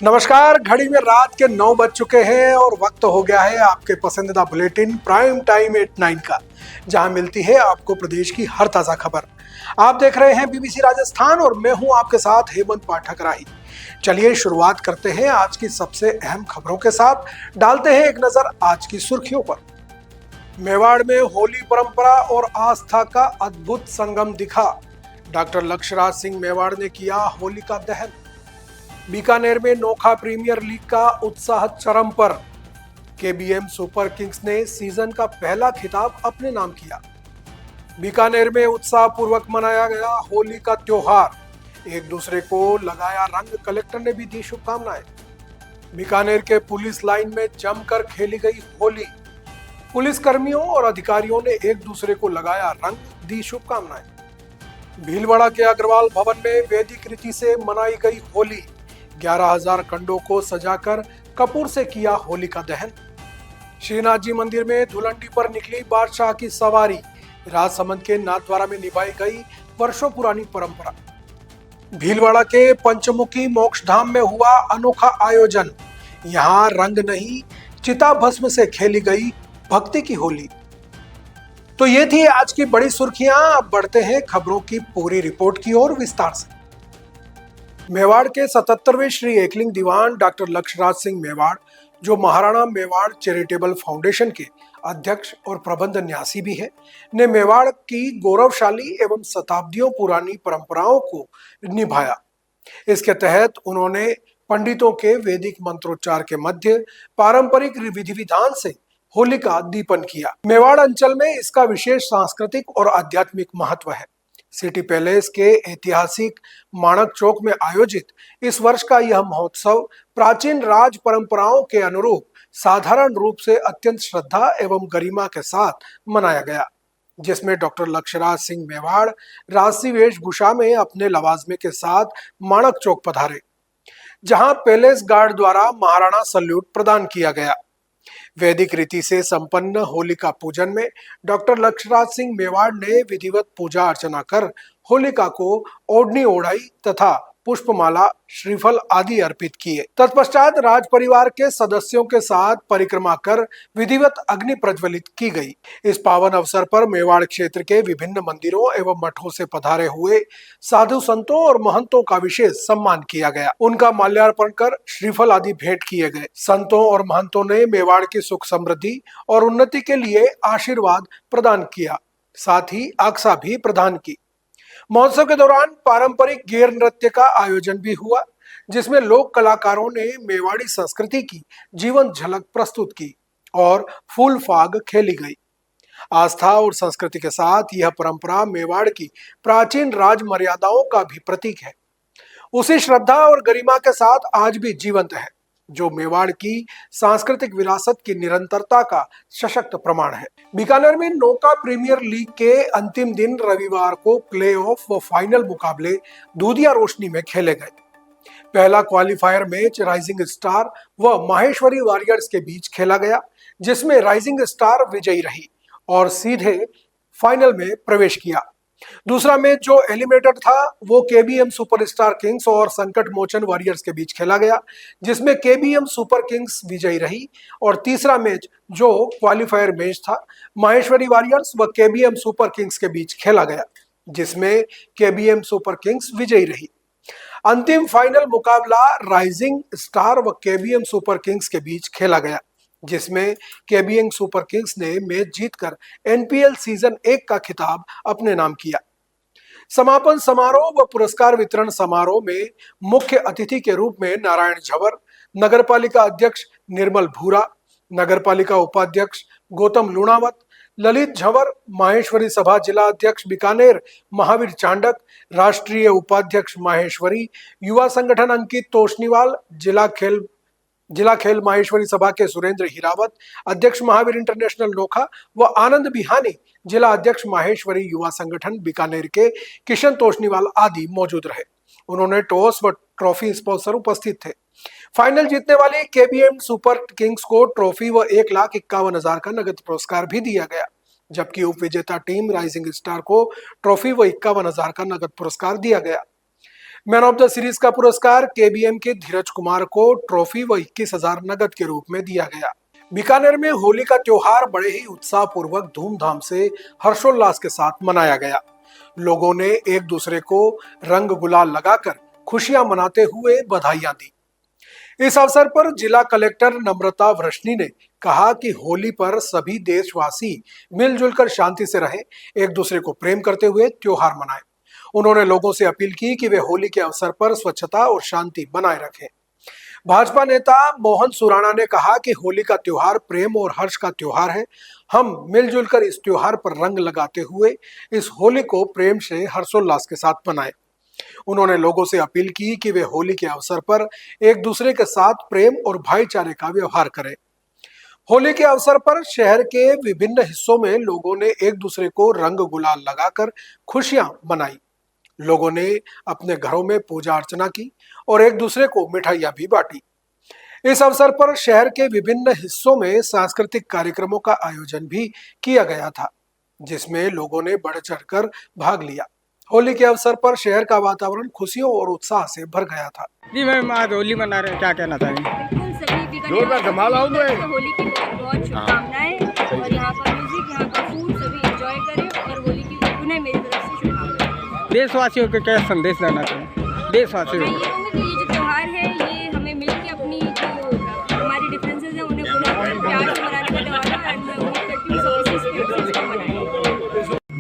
नमस्कार। घड़ी में रात के 9 बज चुके हैं और वक्त हो गया है आपके पसंदीदा बुलेटिन प्राइम टाइम 8-9 का, जहां मिलती है आपको प्रदेश की हर ताजा खबर। आप देख रहे हैं बीबीसी राजस्थान और मैं हूं आपके साथ हेमंत पाठक राही। चलिए शुरुआत करते हैं आज की सबसे अहम खबरों के साथ। डालते हैं एक नजर आज की सुर्खियों पर। मेवाड़ में होली परंपरा और आस्था का अद्भुत संगम दिखा। डॉक्टर लक्ष्यराज सिंह मेवाड़ ने किया होली का दहन। बीकानेर में नोखा प्रीमियर लीग का उत्साह चरम पर। केबीएम सुपर किंग्स ने सीजन का पहला खिताब अपने नाम किया। बीकानेर में उत्साह पूर्वक मनाया गया होली का त्योहार। एक दूसरे को लगाया रंग, कलेक्टर ने भी दी शुभकामनाएं। बीकानेर के पुलिस लाइन में जमकर खेली गई होली। पुलिस कर्मियों और अधिकारियों ने एक दूसरे को लगाया रंग, दी शुभकामनाएं। भीलवाड़ा के अग्रवाल भवन में वैदिक रीति से मनाई गई होली। 11,000 कंडों को सजाकर कपूर से किया होली का दहन। श्रीनाथ जी मंदिर में धुलंडी पर निकली बादशाह की सवारी। राजसमंद के नाथद्वारा में निभाई गई वर्षों पुरानी परंपरा। भीलवाड़ा के पंचमुखी मोक्ष धाम में हुआ अनोखा आयोजन। यहाँ रंग नहीं, चिता भस्म से खेली गई भक्ति की होली। तो ये थी आज की बड़ी सुर्खियां। अब बढ़ते हैं खबरों की पूरी रिपोर्ट की ओर विस्तार से। मेवाड़ के 77वें श्री एकलिंग दीवान डॉक्टर लक्ष्यराज सिंह मेवाड़, जो महाराणा मेवाड़ चैरिटेबल फाउंडेशन के अध्यक्ष और प्रबंध न्यासी भी है, ने मेवाड़ की गौरवशाली एवं शताब्दियों पुरानी परंपराओं को निभाया। इसके तहत उन्होंने पंडितों के वैदिक मंत्रोच्चार के मध्य पारंपरिक विधि विधान से होली का दीपन किया। मेवाड़ अंचल में इसका विशेष सांस्कृतिक और आध्यात्मिक महत्व है। सिटी पैलेस के ऐतिहासिक माणक चौक में आयोजित इस वर्ष का यह महोत्सव प्राचीन राज परंपराओं के अनुरूप साधारण रूप से अत्यंत श्रद्धा एवं गरिमा के साथ मनाया गया, जिसमें डॉक्टर लक्ष्यराज सिंह मेवाड़ राजसी वेशभूषा में अपने लवाजमे के साथ माणक चौक पधारे, जहां पैलेस गार्ड द्वारा महाराणा सल्यूट प्रदान किया गया। वैदिक रीति से संपन्न होलिका पूजन में डॉक्टर लक्ष्यराज सिंह मेवाड़ ने विधिवत पूजा अर्चना कर होलिका को ओढ़नी ओढ़ाई तथा पुष्पमाला, श्रीफल आदि अर्पित किए। तत्पश्चात राज परिवार के सदस्यों के साथ परिक्रमा कर विधिवत अग्नि प्रज्वलित की गई। इस पावन अवसर पर मेवाड़ क्षेत्र के विभिन्न मंदिरों एवं मठों से पधारे हुए साधु संतों और महंतों का विशेष सम्मान किया गया। उनका माल्यार्पण कर श्रीफल आदि भेंट किए गए। संतों और महंतों ने मेवाड़ की सुख समृद्धि और उन्नति के लिए आशीर्वाद प्रदान किया, साथ ही आक्सा भी प्रदान की। महोत्सव के दौरान पारंपरिक गेर नृत्य का आयोजन भी हुआ, जिसमें लोक कलाकारों ने मेवाड़ी संस्कृति की जीवंत झलक प्रस्तुत की और फूल फाग खेली गई। आस्था और संस्कृति के साथ यह परंपरा मेवाड़ की प्राचीन राज मर्यादाओं का भी प्रतीक है। उसी श्रद्धा और गरिमा के साथ आज भी जीवंत है, जो मेवाड़ की सांस्कृतिक विरासत की निरंतरता का सशक्त प्रमाण है। बीकानेर में नोका प्रीमियर लीग के अंतिम दिन रविवार को प्लेऑफ व फाइनल मुकाबले दूधिया रोशनी में खेले गए। पहला क्वालिफायर मैच राइजिंग स्टार व माहेश्वरी वॉरियर्स के बीच खेला गया, जिसमें राइजिंग स्टार विजयी रही और सीधे फाइनल में प्रवेश किया। दूसरा मैच जो एलिमिनेटेड था वो केबीएम सुपरस्टार किंग्स और संकट मोचन वॉरियर्स के बीच खेला गया, जिसमें केबीएम सुपर किंग्स विजयी रही। और तीसरा मैच जो क्वालिफायर मैच था माहेश्वरी वॉरियर्स व केबीएम सुपर किंग्स के बीच खेला गया, जिसमें केबीएम सुपर किंग्स विजयी रही। अंतिम फाइनल मुकाबला राइजिंग स्टार व केबीएम सुपर किंग्स के बीच खेला गया, जिसमें केबीएम सुपर किंग्स ने मैच जीतकर एनपीएल सीजन 1 का खिताब अपने नाम किया। समापन समारोह व पुरस्कार वितरण समारोह में मुख्य अतिथि के रूप में नारायण झवर, नगरपालिका अध्यक्ष निर्मल भूरा, नगरपालिका उपाध्यक्ष गौतम लूणावत, ललित झवर, माहेश्वरी सभा जिला अध्यक्ष बीकानेर महावीर चांडक, राष्ट्रीय उपाध्यक्ष माहेश्वरी, युवा संगठन अंकित तोशनीवाल, जिला खेल माहेश्वरी सभा के सुरेंद्र हिरावत, अध्यक्ष महावीर इंटरनेशनल नोखा व आनंद बिहानी, जिला अध्यक्ष माहेश्वरी युवा संगठन बीकानेर के किशन तोशनीवाल आदि मौजूद रहे। उन्होंने टॉस व ट्रॉफी स्पॉन्सर उपस्थित थे। फाइनल जीतने वाले केबीएम सुपर किंग्स को ट्रॉफी व 1,51,000 का नगद पुरस्कार भी दिया गया, जबकि उपविजेता टीम राइजिंग स्टार को ट्रॉफी व 51,000 का नगद पुरस्कार दिया गया। मैन ऑफ द सीरीज का पुरस्कार केबीएम के धीरज कुमार को ट्रॉफी व 21,000 नगद के रूप में दिया गया। बीकानेर में होली का त्योहार बड़े ही उत्साह पूर्वक धूमधाम से हर्षोल्लास के साथ मनाया गया। लोगों ने एक दूसरे को रंग गुलाल लगाकर खुशियां मनाते हुए बधाइयां दी। इस अवसर पर जिला कलेक्टर नम्रता वृष्णी ने कहा कि होली पर सभी देशवासी मिलजुल कर शांति से रहें, एक दूसरे को प्रेम करते हुए त्योहार मनाएं। उन्होंने लोगों से अपील की कि वे होली के अवसर पर स्वच्छता और शांति बनाए रखें। भाजपा नेता मोहन सुराणा ने कहा कि होली का त्योहार प्रेम और हर्ष का त्योहार है। हम मिलजुल कर इस त्योहार पर रंग लगाते हुए इस होली को प्रेम से हर्षोल्लास के साथ मनाएं। उन्होंने लोगों से अपील की कि वे होली के अवसर पर एक दूसरे के साथ प्रेम और भाईचारे का व्यवहार करें। होली के अवसर पर शहर के विभिन्न हिस्सों में लोगों ने एक दूसरे को रंग गुलाल लगाकर खुशियां मनाई। लोगों ने अपने घरों में पूजा अर्चना की और एक दूसरे को मिठाइयां भी बांटी। इस अवसर पर शहर के विभिन्न हिस्सों में सांस्कृतिक कार्यक्रमों का आयोजन भी किया गया था, जिसमें लोगों ने बढ़ चढ़कर भाग लिया। होली के अवसर पर शहर का वातावरण खुशियों और उत्साह से भर गया था। जी मैम, आज होली मना रहे हैं, क्या कहना चाहेंगे? बिल्कुल सभी जोरदार धमाल होली की बहुत शुभकामनाएं और यहाँ का म्यूजिक, यहाँ का फूड सभी एंजॉय करें और होली की पुनः मेरी तरफ से शुभकामनाएं। देशवासियों को क्या संदेश देना चाहिए? देशवासियों मैं ये कहूँगी कि ये जो त्योहार है ये हमें मिलकर अपनी जो हमारी डिफरेंसेस हैं उन्हें पूरा प्यार से मनाने का त्योहार है। एंड मैं उम्मीद करती हूँ सब इसी स्पिरिट से मनाएं।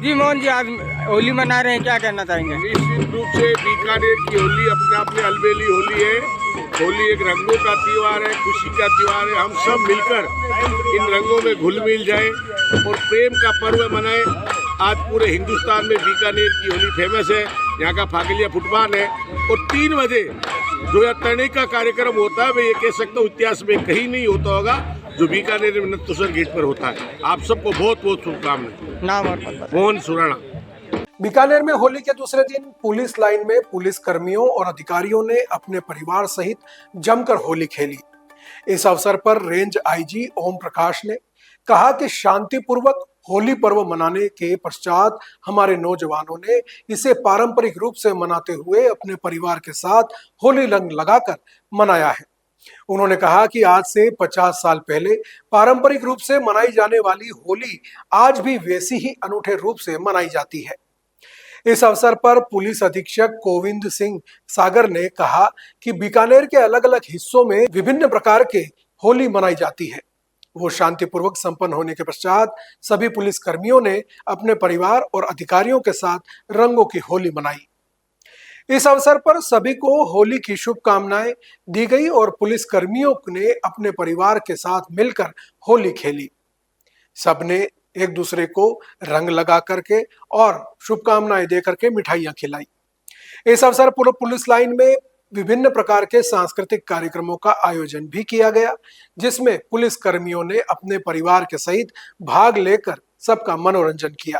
जी मोहन जी, आज होली मना रहे हैं, क्या कहना चाहेंगे? निश्चित रूप से बीकानेर की होली अपने आप में अलबेली होली है। होली एक रंगों का त्योहार है, खुशी का त्योहार है। हम सब मिलकर इन रंगों में घुल मिल जाएं और प्रेम का पर्व मनाएं। आज पूरे हिंदुस्तान में बीकानेर की होली फेमस है। यहाँ का फागिलिया फुटबॉल है और 3 बजे जो यह तने का कार्यक्रम होता है, मैं ये कह सकता हूँ इतिहास में कहीं नहीं होता होगा जो बीकानेर में नतोसर गेट पर होता है। आप सबको बहुत बहुत शुभकामनाएं। नाम और पता? मोहन सुराणा। बीकानेर में होली के दूसरे दिन पुलिस लाइन में पुलिस कर्मियों और अधिकारियों ने अपने परिवार सहित जमकर होली खेली। इस अवसर पर रेंज आईजी ओम प्रकाश ने कहा कि शांतिपूर्वक होली पर्व मनाने के पश्चात हमारे नौजवानों ने इसे पारंपरिक रूप से मनाते हुए अपने परिवार के साथ होली रंग लगाकर मनाया है। उन्होंने कहा कि आज से 50 साल पहले पारंपरिक रूप से मनाई जाने वाली होली आज भी वैसी ही अनूठे रूप से मनाई जाती है। इस अवसर पर पुलिस अधीक्षक गोविंद सिंह सागर ने कहा कि बीकानेर के अलग अलग हिस्सों में विभिन्न प्रकार के होली मनाई जाती है। वो शांतिपूर्वक संपन्न होने के पश्चात सभी पुलिस कर्मियों ने अपने परिवार और अधिकारियों के साथ रंगों की होली मनाई। इस अवसर पर सभी को होली की शुभकामनाएं दी गई और पुलिस कर्मियों ने अपने परिवार के साथ मिलकर होली खेली। सबने एक दूसरे को रंग लगा करके और शुभकामनाएं दे करके मिठाइयां खिलाई। इस अवसर पर पुलिस लाइन में विभिन्न प्रकार के सांस्कृतिक कार्यक्रमों का आयोजन भी किया गया, जिसमें पुलिस कर्मियों ने अपने परिवार के सहित भाग लेकर सबका मनोरंजन किया।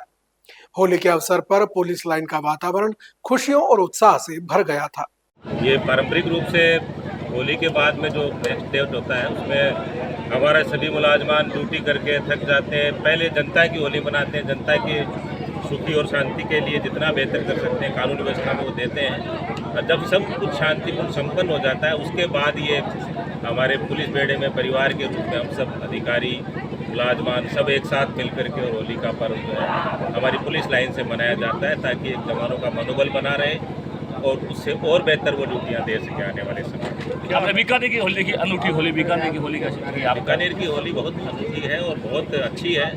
होली के अवसर पर पुलिस लाइन का वातावरण खुशियों और उत्साह से भर गया था। ये पारंपरिक रूप से होली के बाद में जो नेक्स्ट डे होता है उसमें हमारे सभी मुलाजमान ड्यूटी करके थक जाते हैं। पहले जनता की होली मनाते हैं, जनता की सुखी और शांति के लिए जितना बेहतर कर सकते हैं कानून व्यवस्था में वो देते हैं। और जब सब कुछ शांतिपूर्ण संपन्न हो जाता है उसके बाद ये हमारे पुलिस बेड़े में परिवार के रूप में हम सब अधिकारी मुलाजमान सब एक साथ मिलकर के और होली का पर्व जो है हमारी पुलिस लाइन से मनाया जाता है, ताकि एक जवानों का मनोबल बना रहे और उससे और बेहतर वो ड्यूटियाँ दे सके आने वाले समय। आपने बीकानेर की होली की अनूठी होली, बीकानेर की होली का बीकानेर की होली बहुत अनूठी है और बहुत अच्छी है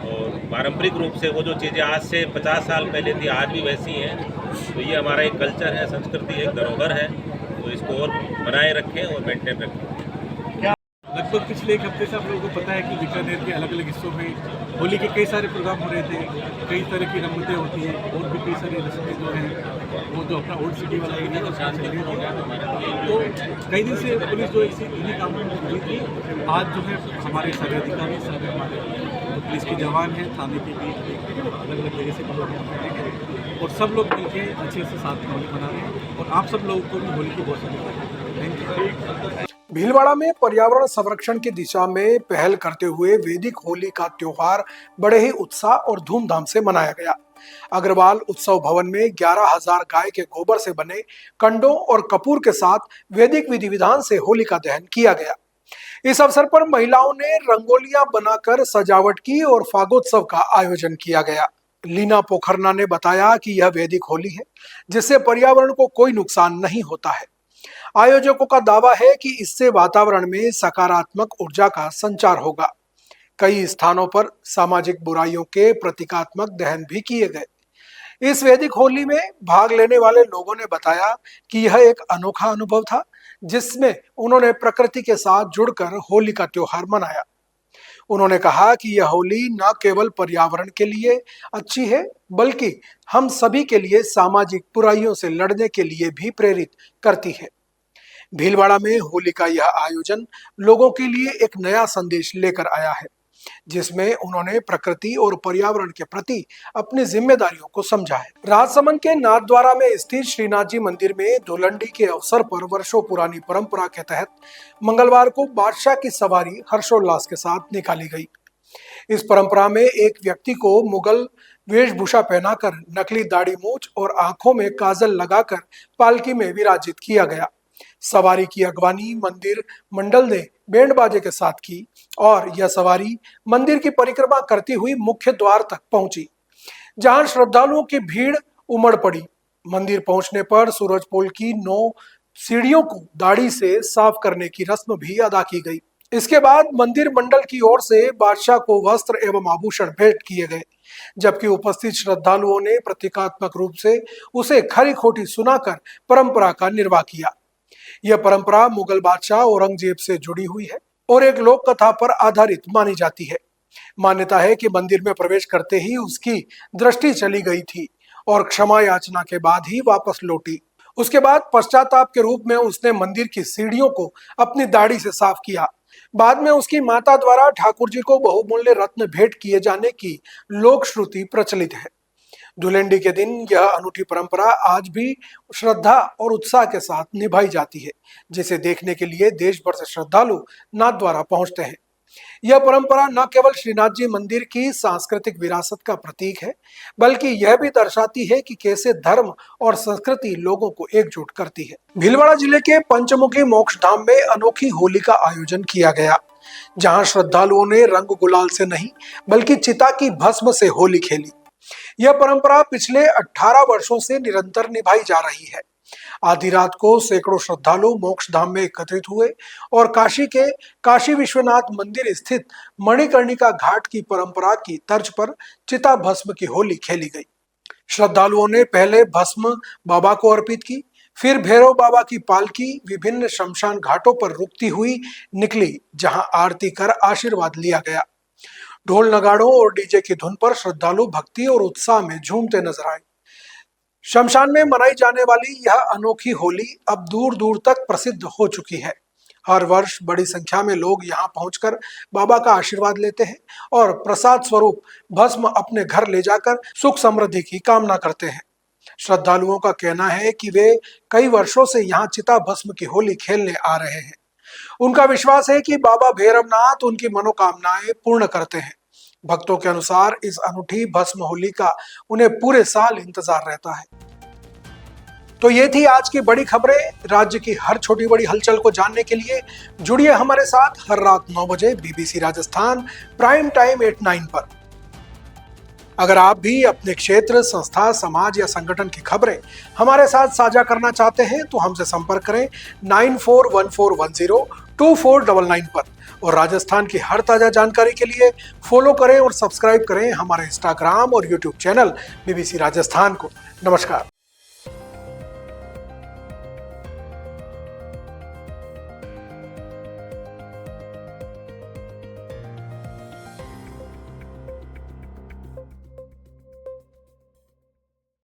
और पारंपरिक रूप से वो जो चीज़ें आज से 50 साल पहले थी आज भी वैसी हैं। तो ये हमारा एक कल्चर है, संस्कृति है, धरोहर है, तो इसको और बनाए रखें और मेंटेन रखें। लगभग पिछले एक हफ्ते से आप लोगों को पता है कि बीकानेर के अलग अलग हिस्सों में होली के कई सारे प्रोग्राम हो रहे थे, कई तरह की रंगतें होती हैं और भी कई सारी रस्में जो हैं वो जो अपना ओल्ड सिटी वाला एरिया का साथ चल रही है। तो कई दिन से पुलिस जो इन्हीं कामों में जुड़ी थी। आज जो है हमारे सारे अधिकारी, सारे हमारे जो पुलिस के जवान हैं, थाने के भी अलग अलग जगह से लोग हैं और सब लोग मिलकर अच्छे से साथ होली मना रहे हैं और आप सब लोगों को भी होली की बहुत सारी थैंक यू। भीलवाड़ा में पर्यावरण संरक्षण की दिशा में पहल करते हुए वैदिक होली का त्योहार बड़े ही उत्साह और धूमधाम से मनाया गया। अग्रवाल उत्सव भवन में 11,000 गाय के गोबर से बने कंडों और कपूर के साथ वैदिक विधि विधान से होलिका दहन किया गया। इस अवसर पर महिलाओं ने रंगोलियां बनाकर सजावट की और फागोत्सव का आयोजन किया गया। लीना पोखरना ने बताया कि यह वैदिक होली है जिससे पर्यावरण को कोई नुकसान नहीं होता है। आयोजकों का दावा है कि इससे वातावरण में सकारात्मक ऊर्जा का संचार होगा। कई स्थानों पर सामाजिक बुराइयों के प्रतीकात्मक दहन भी किए गए। इस वैदिक होली में भाग लेने वाले लोगों ने बताया कि यह एक अनोखा अनुभव था जिसमें उन्होंने प्रकृति के साथ जुड़कर होली का त्योहार मनाया। उन्होंने कहा कि यह होली न केवल पर्यावरण के लिए अच्छी है बल्कि हम सभी के लिए सामाजिक बुराइयों से लड़ने के लिए भी प्रेरित करती है। भीलवाड़ा में होली का यह आयोजन लोगों के लिए एक नया संदेश लेकर आया है जिसमें उन्होंने प्रकृति और पर्यावरण के प्रति अपनी जिम्मेदारियों को समझा है। राजसमंद के नाथद्वारा में स्थित श्रीनाथ जी मंदिर में धुलंडी के अवसर पर वर्षों पुरानी परंपरा के तहत मंगलवार को बादशाह की सवारी हर्षोल्लास के साथ निकाली गई। इस परंपरा में एक व्यक्ति को मुगल वेशभूषा पहनाकर नकली दाढ़ी मूंछ और आंखों में काजल लगाकर पालकी में विराजित किया गया। सवारी की अगवानी मंदिर मंडल ने बैंड बाजे के साथ की और यह सवारी मंदिर की परिक्रमा करती हुई मुख्य द्वार तक पहुंची, जहां श्रद्धालुओं की भीड़ उमड़ पड़ी। मंदिर पहुंचने पर सूरजपोल की 9 सीढ़ियों को दाढ़ी से साफ करने की रस्म भी अदा की गई। इसके बाद मंदिर मंडल की ओर से बादशाह को वस्त्र एवं आभूषण भेंट किए गए, जबकि उपस्थित श्रद्धालुओं ने प्रतीकात्मक रूप से उसे खरी खोटी सुनाकर परंपरा का निर्वाह किया। यह परंपरा मुगल बादशाह औरंगजेब से जुड़ी हुई है और एक लोक कथा पर आधारित मानी जाती है। मान्यता है कि मंदिर में प्रवेश करते ही उसकी दृष्टि चली गई थी और क्षमा याचना के बाद ही वापस लौटी। उसके बाद पश्चाताप के रूप में उसने मंदिर की सीढ़ियों को अपनी दाढ़ी से साफ किया। बाद में उसकी माता द्वारा ठाकुर जी को बहुमूल्य रत्न भेंट किए जाने की लोक श्रुति प्रचलित है। धुलंडी के दिन यह अनूठी परंपरा आज भी श्रद्धा और उत्साह के साथ निभाई जाती है, जिसे देखने के लिए देश भर से श्रद्धालु नाथद्वारा पहुंचते हैं। यह परंपरा न केवल श्रीनाथ जी मंदिर की सांस्कृतिक विरासत का प्रतीक है बल्कि यह भी दर्शाती है कि कैसे धर्म और संस्कृति लोगों को एकजुट करती है। भीलवाड़ा जिले के पंचमुखी मोक्ष धाम में अनोखी होली का आयोजन किया गया, जहां श्रद्धालुओं ने रंग गुलाल से नहीं बल्कि चिता की भस्म से होली खेली। यह परंपरा पिछले 18 वर्षों से निरंतर निभाई जा रही है। आधी रात को सैकड़ों श्रद्धालु मोक्ष धाम में एकत्रित हुए और काशी के काशी विश्वनाथ मंदिर स्थित मणिकर्णिका घाट की परंपरा की तर्ज पर चिता भस्म की होली खेली गई। श्रद्धालुओं ने पहले भस्म बाबा को अर्पित की, फिर भैरव बाबा की पालकी विभिन्न शमशान घाटों पर रुकती हुई निकली, जहां आरती कर आशीर्वाद लिया गया। ढोल नगाड़ों और डीजे की धुन पर श्रद्धालु भक्ति और उत्साह में झूमते नजर आए। शमशान में मनाई जाने वाली यह अनोखी होली अब दूर दूर तक प्रसिद्ध हो चुकी है। हर वर्ष बड़ी संख्या में लोग यहां पहुंचकर बाबा का आशीर्वाद लेते हैं और प्रसाद स्वरूप भस्म अपने घर ले जाकर सुख समृद्धि की कामना करते हैं। श्रद्धालुओं का कहना है कि वे कई वर्षों से यहाँ चिता भस्म की होली खेलने आ रहे हैं। उनका विश्वास है कि बाबा भैरवनाथ उनकी मनोकामनाएं पूर्ण करते हैं। भक्तों के अनुसार इस अनूठी भस्म होली का उन्हें पूरे साल इंतजार रहता है। तो ये थी आज की बड़ी खबरें। राज्य की हर छोटी बड़ी हलचल को जानने के लिए जुड़िए हमारे साथ हर रात 9 बजे BBC राजस्थान प्राइम टाइम 8/9 पर। अगर आप भी अपने क्षेत्र, संस्था, समाज या संगठन की खबरें हमारे साथ साझा करना चाहते हैं तो हमसे संपर्क करें 9414102499 पर। और राजस्थान की हर ताजा जानकारी के लिए फॉलो करें और सब्सक्राइब करें हमारे इंस्टाग्राम और यूट्यूब चैनल BBC राजस्थान को। नमस्कार।